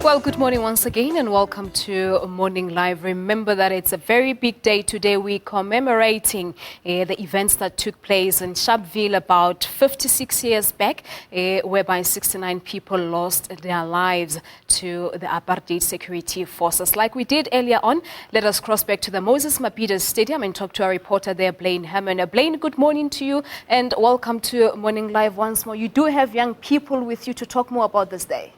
Well, good morning once again and welcome to Morning Live. Remember that it's a very big day today. We're commemorating the events that took place in Sharpeville about 56 years back, whereby 69 people lost their lives to the apartheid security forces. Like we did earlier on, let us cross back to the Mabida Stadium and talk to our reporter there, Blain Herman. Blain, good morning to you and welcome to Morning Live once more. You do have young people with you to talk more about this day.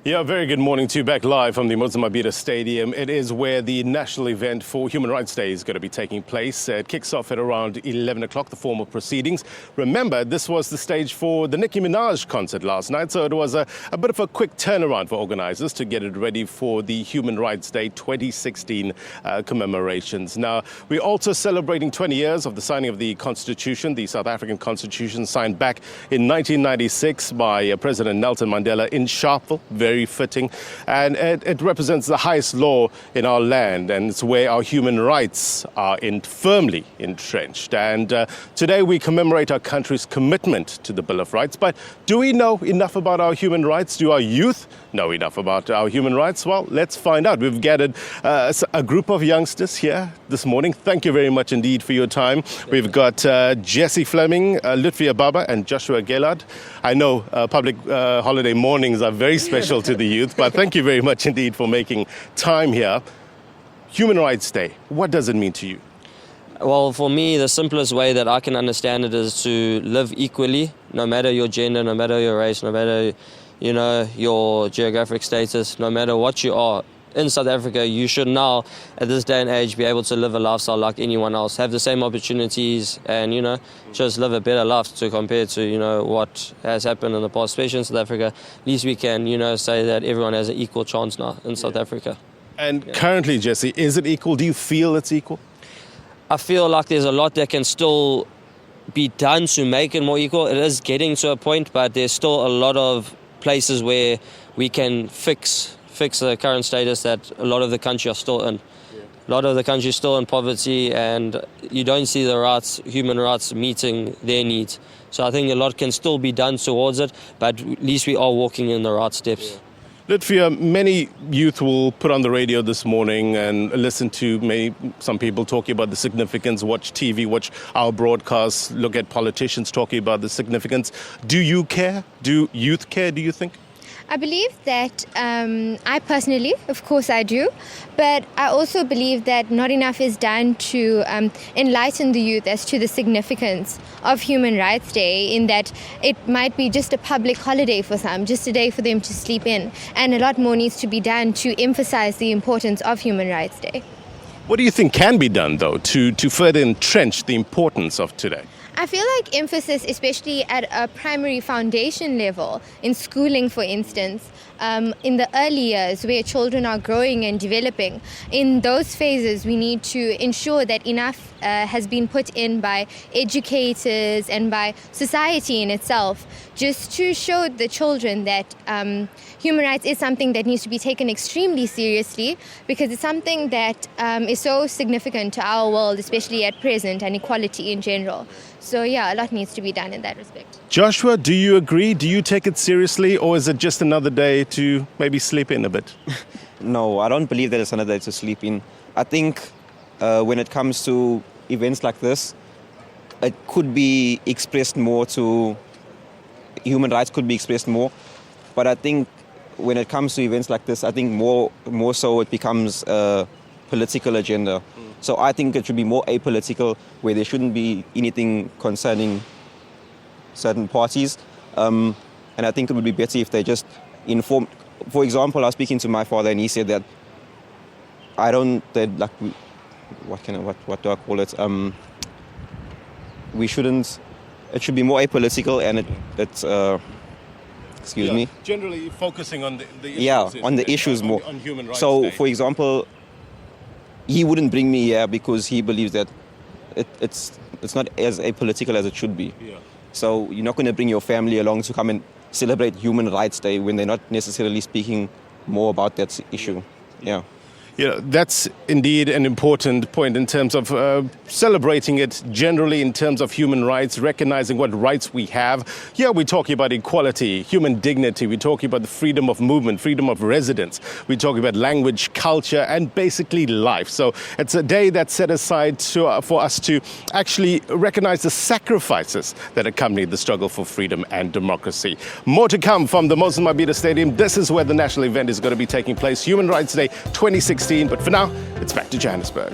Yeah, very good morning to you. Back live from the Mabida Stadium. It is where the national event for Human Rights Day is going to be taking place. It kicks off at around 11 o'clock, the formal proceedings. Remember, this was the stage for the Nicki Minaj concert last night, so it was a bit of a quick turnaround for organizers to get it ready for the Human Rights Day 2016 commemorations. Now, we're also celebrating 20 years of the signing of the Constitution, the South African Constitution, signed back in 1996 by President Nelson Mandela in Sharpeville. Very fitting, and it represents the highest law in our land, and it's where our human rights are firmly entrenched. And today we commemorate our country's commitment to the Bill of Rights. But do we know enough about our human rights? Do our youth know enough about our human rights? Well, let's find out. We've gathered a group of youngsters here this morning. Thank you very much indeed for your time. We've got Jesse Fleming, Lutfi Baba, and Joshua Gellard. I know public holiday mornings are very special to the youth, but thank you very much indeed for making time here. Human Rights Day, what does it mean to you? Well, for me, the simplest way that I can understand it is to live equally, no matter your gender, no matter your race, no matter, your geographic status, no matter what you are. In South Africa, you should now, at this day and age, be able to live a lifestyle like anyone else, have the same opportunities and, just live a better life to compare to, what has happened in the past, especially in South Africa. At least we can, say that everyone has an equal chance now in South Africa. And currently, Jesse, is it equal? Do you feel it's equal? I feel like there's a lot that can still be done to make it more equal. It is getting to a point, but there's still a lot of places where we can fix the current status that a lot of the country are still in. A lot of the country is still in poverty, and you don't see the human rights meeting their needs. So I think a lot can still be done towards it, but at least we are walking in the right steps. Lutfi, many youth will put on the radio this morning and listen to some people talking about the significance, watch TV, watch our broadcasts, look at politicians talking about the significance. Do you care? Do youth care, do you think? I believe that I personally, of course I do, but I also believe that not enough is done to enlighten the youth as to the significance of Human Rights Day, in that it might be just a public holiday for some, just a day for them to sleep in, and a lot more needs to be done to emphasize the importance of Human Rights Day. What do you think can be done, though, to further entrench the importance of today? I feel like emphasis, especially at a primary foundation level, in schooling, for instance, in the early years where children are growing and developing, in those phases we need to ensure that enough has been put in by educators and by society in itself, just to show the children that human rights is something that needs to be taken extremely seriously, because it's something that is so significant to our world, especially at present, and equality in general. So yeah, a lot needs to be done in that respect. Joshua, do you agree? Do you take it seriously, or is it just another day to maybe sleep in a bit? No, I don't believe that it's another day to sleep in. I think when it comes to events like this, it could be expressed more human rights could be expressed more. But I think when it comes to events like this, I think more so it becomes a political agenda. So I think it should be more apolitical, where there shouldn't be anything concerning certain parties. And I think it would be better if they just inform. For example, I was speaking to my father and he said that what do I call it? It should be more apolitical, and excuse me. Generally focusing on the issues. On the issues more. On Human Rights So, Day. for example, he wouldn't bring me here because he believes that it's not as apolitical as it should be. Yeah. So you're not going to bring your family along to come and celebrate Human Rights Day when they're not necessarily speaking more about that issue. Yeah. That's indeed an important point in terms of celebrating it generally in terms of human rights, recognizing what rights we have. Here we're talking about equality, human dignity. We're talking about the freedom of movement, freedom of residence. We're talking about language, culture, and basically life. So it's a day that's set aside for us to actually recognize the sacrifices that accompany the struggle for freedom and democracy. More to come from the Mabida Stadium. This is where the national event is going to be taking place, Human Rights Day 2016. But for now, it's back to Johannesburg.